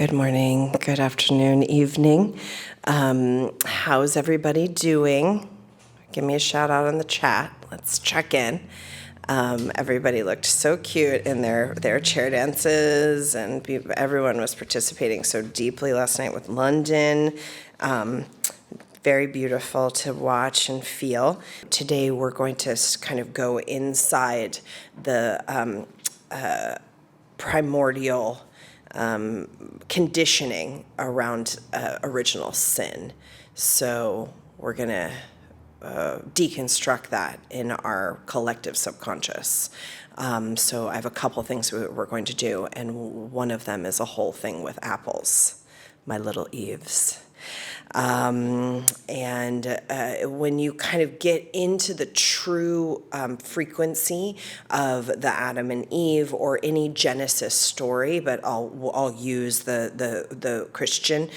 Good morning, good afternoon, evening. How's everybody doing? Give me a shout out in the chat. Let's check in. Everybody looked so cute in their chair dances, and everyone was participating so deeply last night with London. Very beautiful to watch and feel. Today we're going to kind of go inside the primordial conditioning around original sin. So we're going to deconstruct that in our collective subconscious. So I have a couple things we're going to do, and one of them is a whole thing with apples, my little Eves. And when you kind of get into the true frequency of the Adam and Eve or any Genesis story, but I'll use the Christian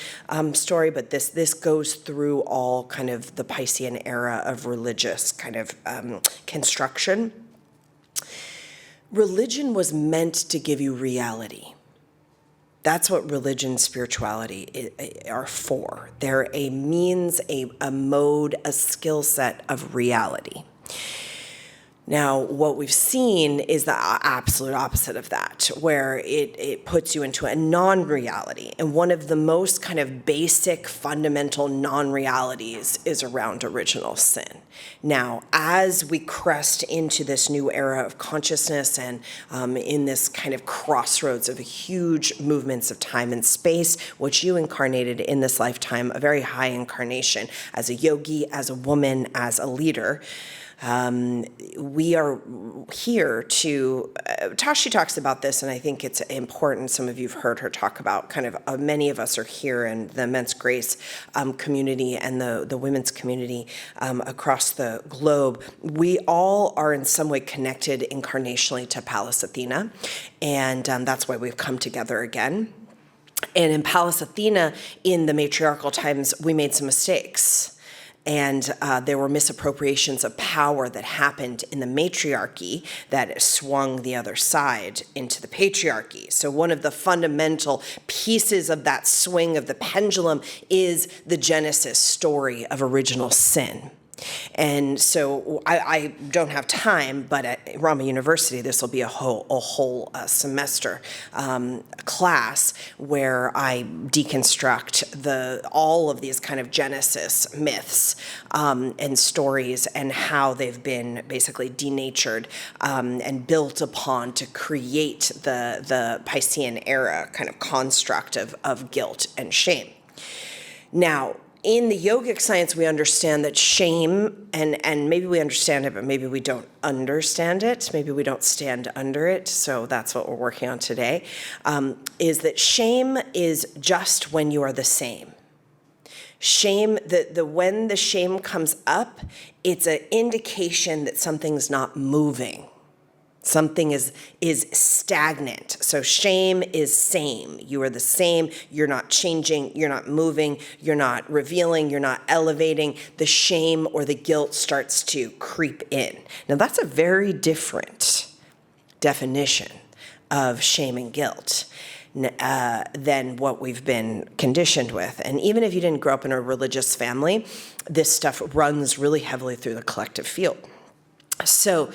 story, but this goes through all kind of the Piscean era of religious kind of construction. Religion was meant to give you reality. That's what religion, spirituality are for. They're a means, a mode, a skill set of reality. Now, what we've seen is the absolute opposite of that, where it puts you into a non-reality. And one of the most kind of basic, fundamental non-realities is around original sin. Now, as we crest into this new era of consciousness and in this kind of crossroads of huge movements of time and space, which you incarnated in this lifetime, a very high incarnation as a yogi, as a woman, as a leader, we are here to, Tashi talks about this, and I think it's important. Some of you have heard her talk about kind of, many of us are here in the Men's Grace community and the women's community across the globe. We all are in some way connected incarnationally to Pallas Athena, and that's why we've come together again. And in Pallas Athena, in the matriarchal times, we made some mistakes. And there were misappropriations of power that happened in the matriarchy that swung the other side into the patriarchy. So one of the fundamental pieces of that swing of the pendulum is the Genesis story of original sin. And so I don't have time, but at Rama University, this will be a whole semester class where I deconstruct all of these kind of Genesis myths and stories and how they've been basically denatured and built upon to create the Piscean era kind of construct of guilt and shame. Now, in the yogic science, we understand that shame, and maybe we understand it, but maybe we don't understand it. Maybe we don't stand under it. So that's what we're working on today, is that shame is just when you are the same. Shame, when the shame comes up, it's an indication that something's not moving. Something is stagnant. So shame is same. You are the same. You're not changing. You're not moving. You're not revealing. You're not elevating. The shame or the guilt starts to creep in. Now, that's a very different definition of shame and guilt than what we've been conditioned with. And even if you didn't grow up in a religious family, this stuff runs really heavily through the collective field. So,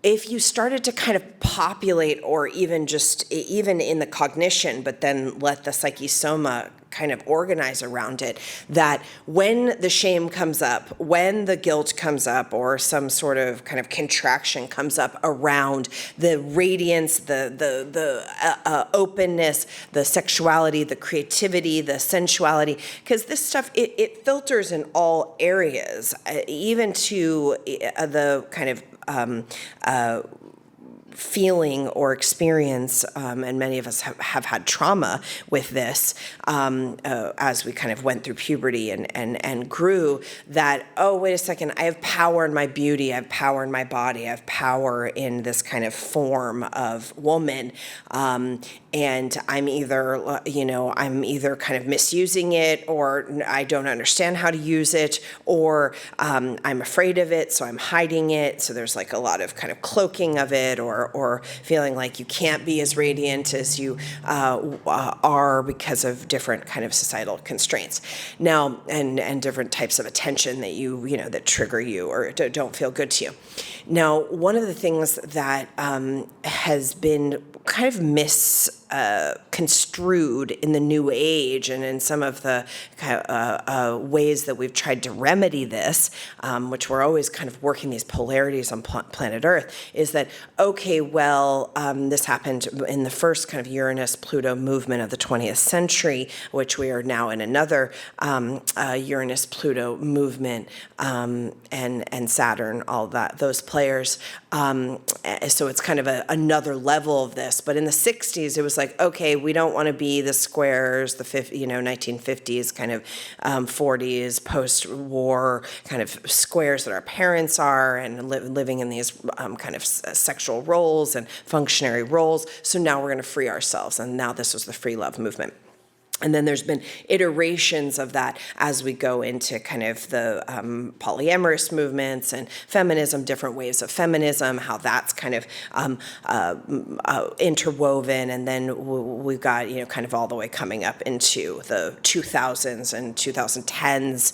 if you started to kind of populate, or even in the cognition, but then let the psyche soma kind of organize around it, that when the shame comes up, when the guilt comes up, or some sort of kind of contraction comes up around the radiance, the openness, the sexuality, the creativity, the sensuality, because this stuff, it filters in all areas, even to the kind of feeling or experience, and many of us have had trauma with this as we kind of went through puberty and grew, that, oh, wait a second, I have power in my beauty, I have power in my body, I have power in this kind of form of woman, and I'm either kind of misusing it, or I don't understand how to use it, or I'm afraid of it, so I'm hiding it, so there's like a lot of kind of cloaking of it, or or feeling like you can't be as radiant as you are because of different kind of societal constraints. Now, and different types of attention that that trigger you or don't feel good to you. Now, one of the things that has been kind of misconstrued in the New Age and in some of the ways that we've tried to remedy this, which we're always kind of working these polarities on planet Earth, is that, okay, well, this happened in the first kind of Uranus-Pluto movement of the 20th century, which we are now in another Uranus-Pluto movement, and Saturn, all that, those players. So it's kind of another level of this. But in the 60s, it was like, okay, we don't want to be the squares, the 1950s kind of 40s post-war kind of squares that our parents are, and living in these kind of sexual roles and functionary roles. So now we're going to free ourselves, and now this was the free love movement. And then there's been iterations of that as we go into kind of the polyamorous movements and feminism, different waves of feminism, how that's kind of interwoven. And then we've got, kind of all the way coming up into the 2000s and 2010s,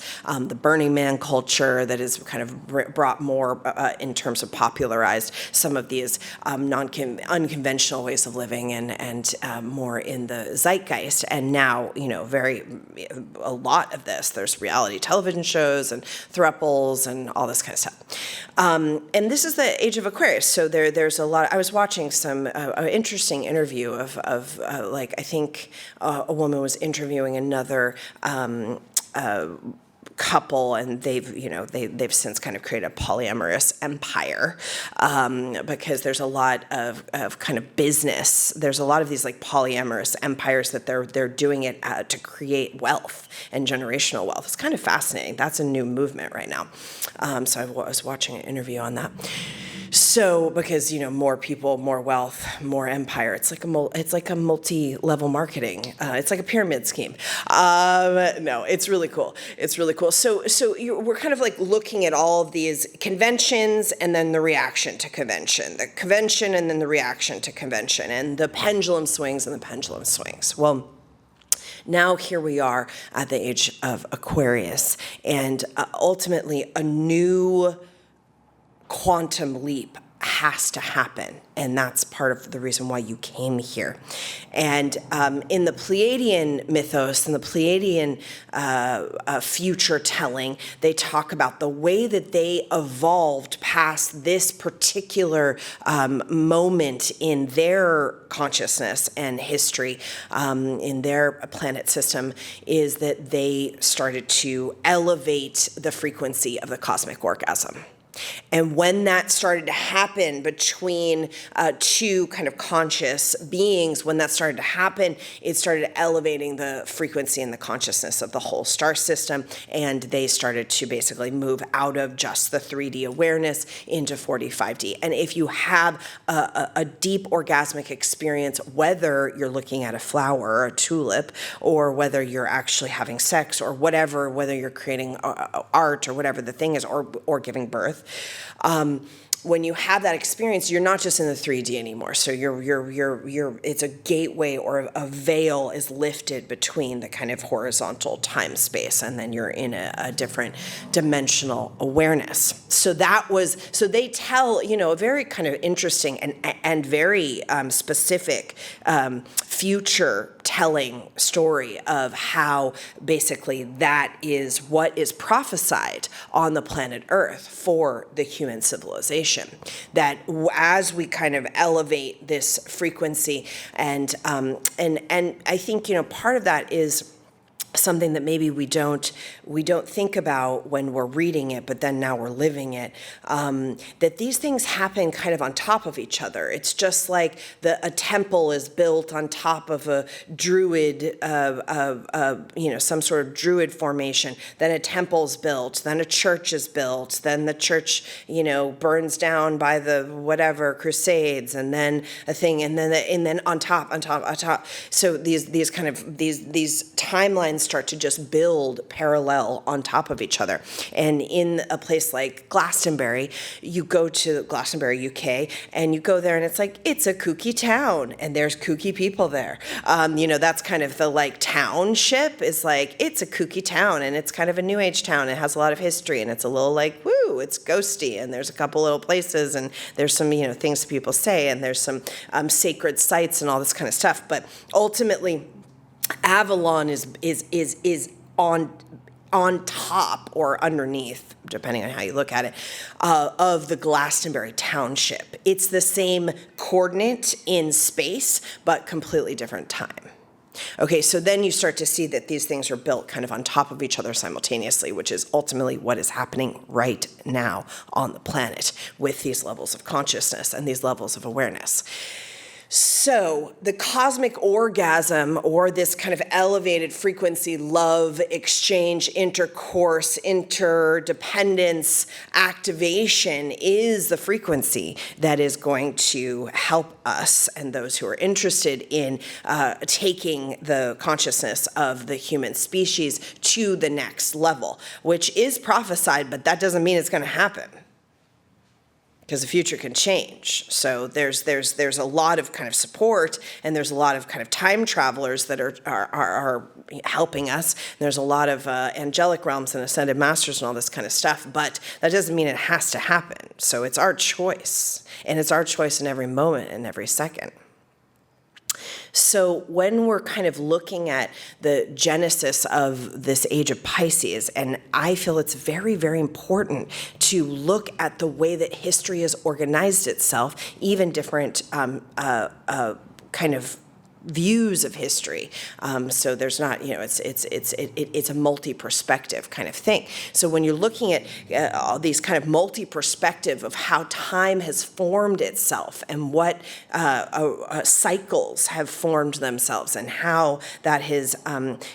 the Burning Man culture that has kind of brought more in terms of popularized some of these unconventional ways of living and more in the zeitgeist. And now, a lot of this, there's reality television shows and thruples and all this kind of stuff. And this is the age of Aquarius. So there's a lot. I was watching some interesting interview of I think a woman was interviewing another couple, and they've since kind of created a polyamorous empire, because there's a lot of kind of business. There's a lot of these like polyamorous empires that they're doing it to create wealth and generational wealth. It's kind of fascinating. That's a new movement right now. So I was watching an interview on that. So because more people, more wealth, more empire, it's like a multi-level marketing. It's like a pyramid scheme. No, it's really cool. It's really cool. So we're kind of like looking at all of these conventions and then the reaction to convention, the convention and then the reaction to convention, and the pendulum swings and the pendulum swings. Well, now here we are at the age of Aquarius, and ultimately a new quantum leap has to happen, and that's part of the reason why you came here. And in the Pleiadian mythos and the Pleiadian future telling, they talk about the way that they evolved past this particular moment in their consciousness and history, in their planet system, is that they started to elevate the frequency of the cosmic orgasm. And when that started to happen between two kind of conscious beings, when that started to happen, it started elevating the frequency and the consciousness of the whole star system, and they started to basically move out of just the 3D awareness into 45D. And if you have a deep orgasmic experience, whether you're looking at a flower or a tulip, or whether you're actually having sex or whatever, whether you're creating art or whatever the thing is, or giving birth, when you have that experience, you're not just in the 3D anymore. So it's a gateway, or a veil is lifted between the kind of horizontal time space, and then you're in a different dimensional awareness. So they tell, a very kind of interesting and very specific future telling story of how basically that is what is prophesied on the planet Earth for the human civilization. That as we kind of elevate this frequency, and I think part of that is something that maybe we don't think about when we're reading it, but then now we're living it, that these things happen kind of on top of each other. It's just like a temple is built on top of a druid, some sort of druid formation, then a temple's built, then a church is built, then the church, burns down by the whatever crusades, and then a thing, and then on top. So these timelines start to just build parallel on top of each other. And in a place like Glastonbury, you go to Glastonbury, UK, and you go there and it's like, it's a kooky town and there's kooky people there. That's kind of the like township is like, it's a kooky town and it's kind of a new age town. It has a lot of history and it's a little like, woo, it's ghosty, and there's a couple little places and there's some, things people say, and there's some sacred sites and all this kind of stuff. But ultimately, Avalon is on top or underneath, depending on how you look at it, of the Glastonbury township. It's the same coordinate in space, but completely different time. Okay, so then you start to see that these things are built kind of on top of each other simultaneously, which is ultimately what is happening right now on the planet with these levels of consciousness and these levels of awareness. So the cosmic orgasm, or this kind of elevated frequency love, exchange, intercourse, interdependence, activation, is the frequency that is going to help us and those who are interested in taking the consciousness of the human species to the next level, which is prophesied, but that doesn't mean it's going to happen, because the future can change. So there's a lot of kind of support, and there's a lot of kind of time travelers that are helping us. There's a lot of angelic realms and ascended masters and all this kind of stuff, but that doesn't mean it has to happen. So it's our choice, and it's our choice in every moment and every second. So when we're kind of looking at the genesis of this age of Pisces, and I feel it's very, very important to look at the way that history has organized itself, even different kind of views of history. So there's not, it's a multi-perspective kind of thing. So when you're looking at these kind of multi-perspective of how time has formed itself and what cycles have formed themselves and how that has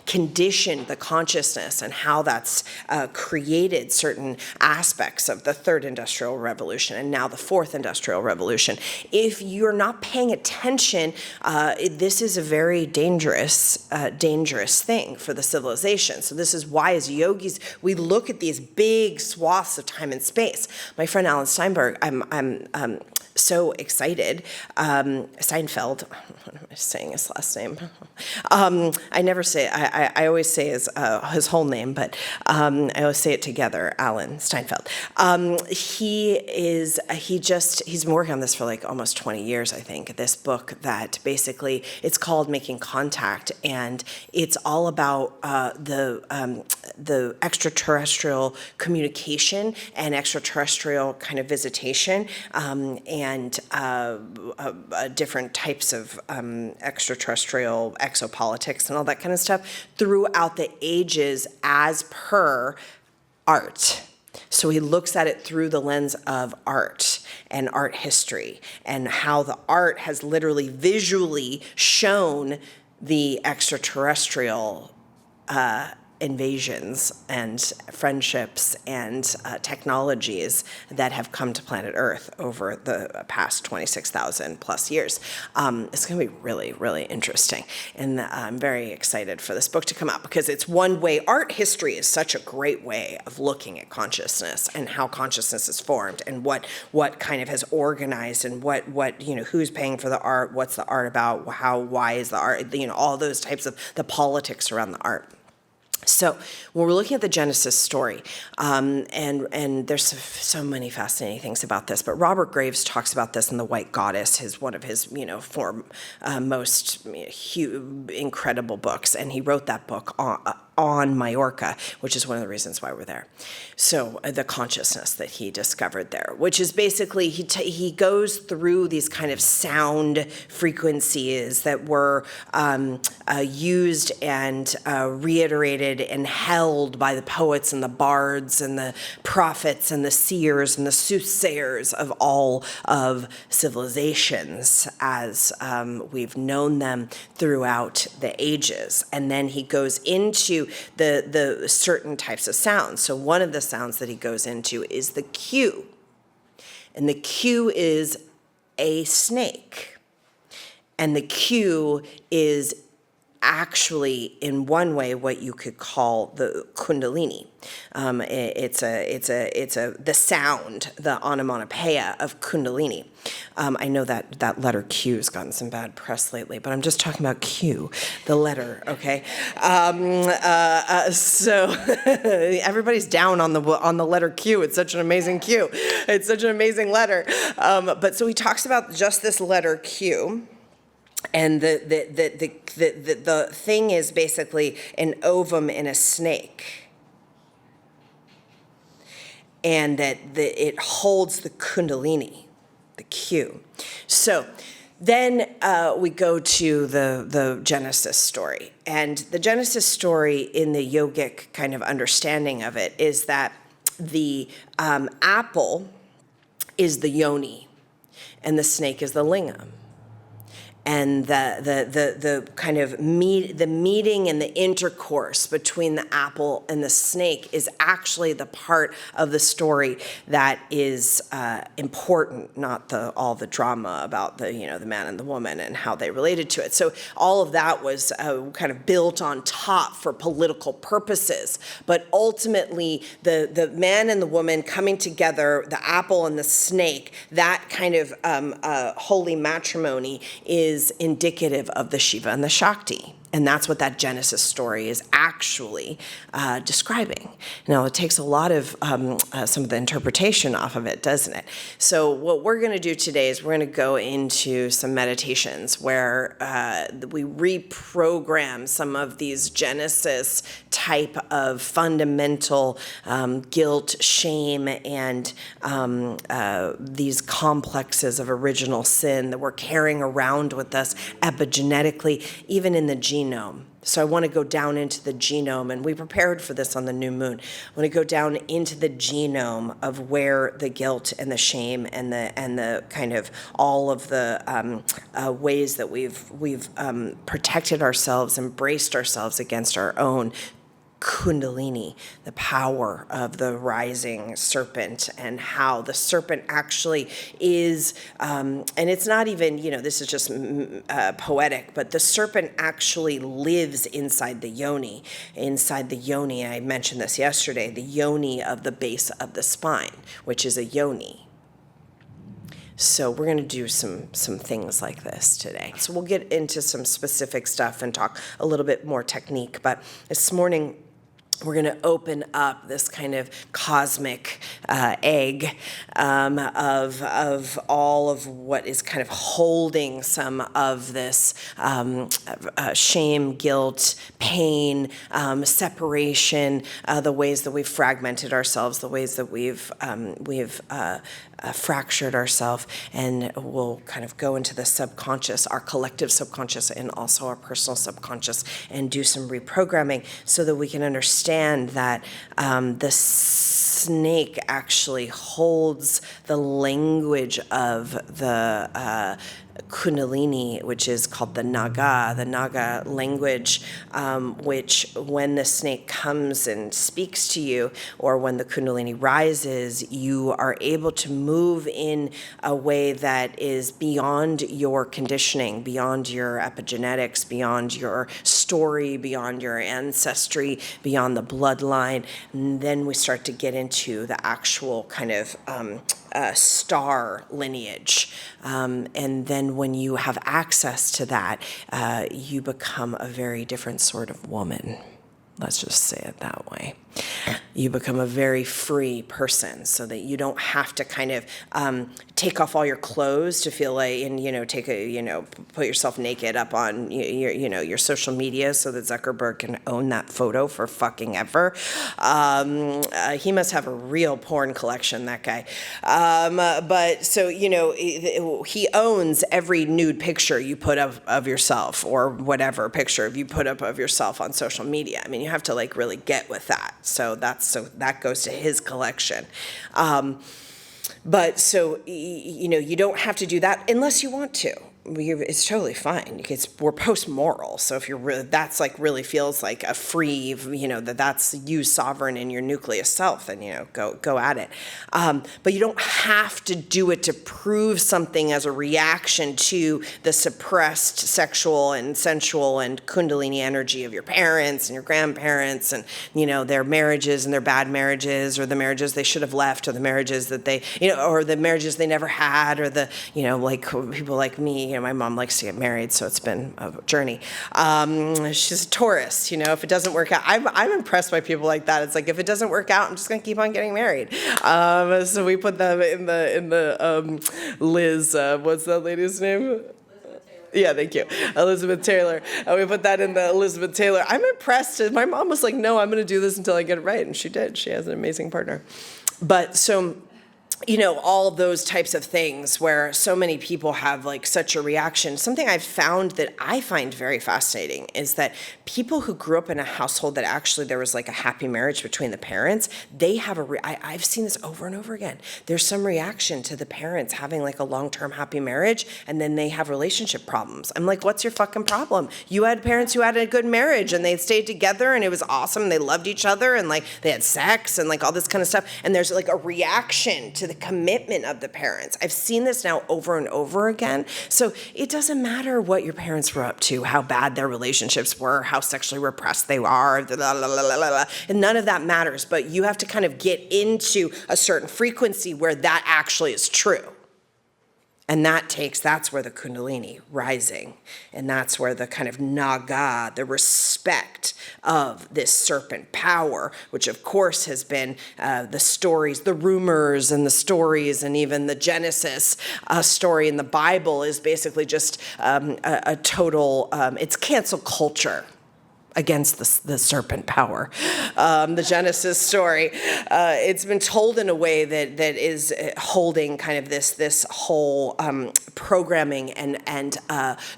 conditioned the consciousness and how that's created certain aspects of the third industrial revolution and now the fourth industrial revolution. If you're not paying attention, this is a very dangerous thing for the civilization. So this is why, as yogis, we look at these big swaths of time and space. My friend Alan Steinberg, I'm so excited. Steinfeld, what am I saying his last name? I never say, I always say his whole name, but I always say it together, Alan Steinfeld. He's been working on this for like almost 20 years, I think, this book that basically, it's called Making Contact, and it's all about the extraterrestrial communication and extraterrestrial kind of visitation, and different types of extraterrestrial exopolitics and all that kind of stuff throughout the ages as per art. So he looks at it through the lens of art and art history and how the art has literally visually shown the extraterrestrial invasions and friendships and technologies that have come to planet Earth over the past 26,000 plus years. It's going to be really, really interesting. And I'm very excited for this book to come out because it's one way. Art history is such a great way of looking at consciousness and how consciousness is formed and what kind of has organized and what who's paying for the art, what's the art about, why is the art, all those types of the politics around the art. So when we're looking at the Genesis story, and there's so many fascinating things about this, but Robert Graves talks about this in The White Goddess, one of his most incredible books, and he wrote that book on Majorca, which is one of the reasons why we're there. So the consciousness that he discovered there, which is basically he goes through these kind of sound frequencies that were used and reiterated and held by the poets and the bards and the prophets and the seers and the soothsayers of all of civilizations as we've known them throughout the ages. And then he goes into the certain types of sounds. So one of the sounds that he goes into is the Q. And the Q is a snake. And the Q is actually, in one way, what you could call the Kundalini. It's the sound, the onomatopoeia of Kundalini. I know that letter Q has gotten some bad press lately, but I'm just talking about Q, the letter, okay? So everybody's down on the letter Q. It's such an amazing Q. It's such an amazing letter. But so he talks about just this letter Q. And the thing is basically an ovum in a snake. And that it holds the Kundalini, the Q. So then we go to the Genesis story. And the Genesis story in the yogic kind of understanding of it is that the apple is the yoni and the snake is the lingam. And the kind of the meeting and the intercourse between the apple and the snake is actually the part of the story that is important, not all the drama about the man and the woman and how they related to it. So all of that was kind of built on top for political purposes. But ultimately, the man and the woman coming together, the apple and the snake, that kind of holy matrimony is indicative of the Shiva and the Shakti. And that's what that Genesis story is actually describing. Now, it takes a lot of some of the interpretation off of it, doesn't it? So what we're going to do today is we're going to go into some meditations where we reprogram some of these Genesis type of fundamental guilt, shame, and these complexes of original sin that we're carrying around with us epigenetically, even in the genome. So I want to go down into the genome, and we prepared for this on the new moon. I want to go down into the genome of where the guilt and the shame and the kind of all of the ways that we've protected ourselves, embraced ourselves against our own Kundalini, the power of the rising serpent, and how the serpent actually is, and it's not even, this is just poetic, but the serpent actually lives inside the yoni. Inside the yoni, I mentioned this yesterday, the yoni of the base of the spine, which is a yoni. So we're going to do some things like this today. So we'll get into some specific stuff and talk a little bit more technique, but this morning, we're going to open up this kind of cosmic egg of all of what is kind of holding some of this shame, guilt, pain, separation, the ways that we've fragmented ourselves, the ways that we've fractured ourselves, and we'll kind of go into the subconscious, our collective subconscious, and also our personal subconscious, and do some reprogramming so that we can understand that the snake actually holds the language of the Kundalini, which is called the Naga language, which when the snake comes and speaks to you, or when the Kundalini rises, you are able to move in a way that is beyond your conditioning, beyond your epigenetics, beyond your story, beyond your ancestry, beyond the bloodline. And then we start to get into the actual kind of star lineage. And then when you have access to that, you become a very different sort of woman. Let's just say it that way. You become a very free person, so that you don't have to kind of take off all your clothes to feel like, and put yourself naked up on your social media so that Zuckerberg can own that photo for fucking ever. He must have a real porn collection, that guy. But so he owns every nude picture you put up of yourself, or whatever picture you put up of yourself on social media. I mean, you have to like really get with that. So that goes to his collection. But so, you don't have to do that unless you want to. it's totally fine. We're post-moral. So if you're that's like really feels like a free, that's you sovereign in your nucleus self, then, go at it. But you don't have to do it to prove something as a reaction to the suppressed sexual and sensual and kundalini energy of your parents and your grandparents and, their marriages and their bad marriages, or the marriages they should have left, or the marriages that they, or the marriages they never had, or the, like people like me, my mom likes to get married, so it's been a journey. She's a Taurus, if it doesn't work out, I'm impressed by people like that. It's like, if it doesn't work out, I'm just going to keep on getting married. So we put them in the Liz, what's that lady's name? Yeah, thank you. Elizabeth Taylor. We put that in the Elizabeth Taylor. I'm impressed. My mom was like, no, I'm going to do this until I get it right. And she did. She has an amazing partner. But so, all those types of things where so many people have like such a reaction. Something I've found that I find very fascinating is that people who grew up in a household that actually there was like a happy marriage between the parents, they have I've seen this over and over again. There's some reaction to the parents having like a long-term happy marriage, and then they have relationship problems. I'm like, what's your fucking problem? You had parents who had a good marriage and they stayed together and it was awesome. They loved each other and like they had sex and like all this kind of stuff. And there's like a reaction to the commitment of the parents. I've seen this now over and over again. So it doesn't matter what your parents were up to, how bad their relationships were, how sexually repressed they are, and none of that matters. But you have to kind of get into a certain frequency where that actually is true. And that's where the Kundalini rising, and that's where the kind of Naga, the respect of this serpent power, which of course has been the stories, the rumors and the stories, and even the Genesis story in the Bible is basically just a total, it's cancel culture against the serpent power. The Genesis story, it's been told in a way that is holding kind of this whole programming and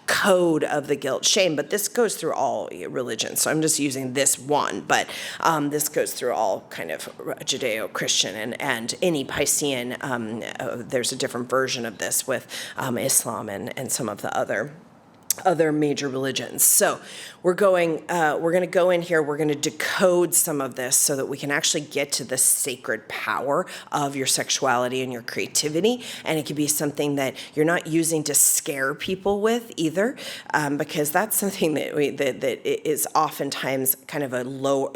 code of the guilt shame. But this goes through all religions. So I'm just using this one, but this goes through all kind of Judeo-Christian and any Piscean. There's a different version of this with Islam and some of the other major religions. So we're going to go in here, we're going to decode some of this so that we can actually get to the sacred power of your sexuality and your creativity. And it could be something that you're not using to scare people with either, because that's something that is oftentimes kind of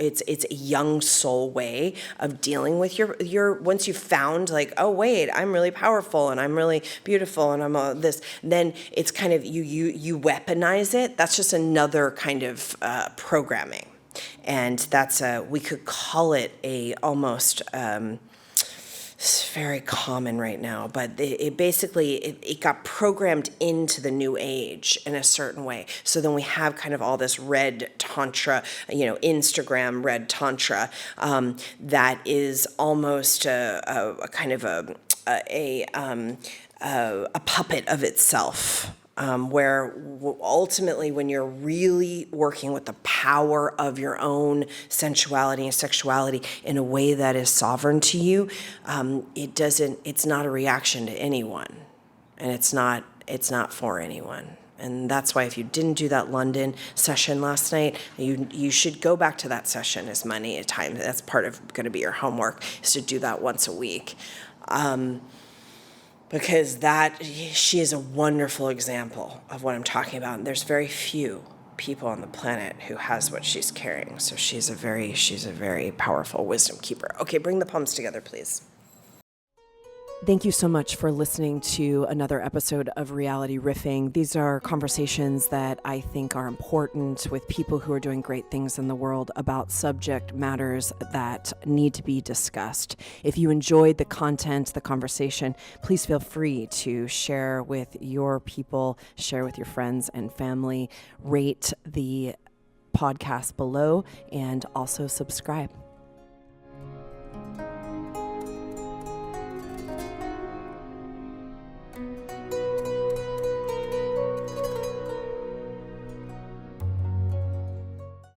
it's a young soul way of dealing with your once you've found like, oh wait, I'm really powerful and I'm really beautiful and I'm this, then it's kind of you weaponize it. That's just another kind of programming, and that's we could call it a almost it's very common right now, but it basically got programmed into the new age in a certain way. So then we have kind of all this red tantra, Instagram red tantra, that is almost a kind of a puppet of itself. Where ultimately when you're really working with the power of your own sensuality and sexuality in a way that is sovereign to you, it's not a reaction to anyone, and it's not for anyone. And that's why if you didn't do that London session last night, you should go back to that session as many times. That's part of going to be your homework, is to do that once a week. Because she is a wonderful example of what I'm talking about. And there's very few people on the planet who has what she's carrying. So she's a very powerful wisdom keeper. Okay, bring the palms together, please. Thank you so much for listening to another episode of Reality Riffing. These are conversations that I think are important with people who are doing great things in the world about subject matters that need to be discussed. If you enjoyed the content, the conversation, please feel free to share with your people, share with your friends and family, rate the podcast below, and also subscribe.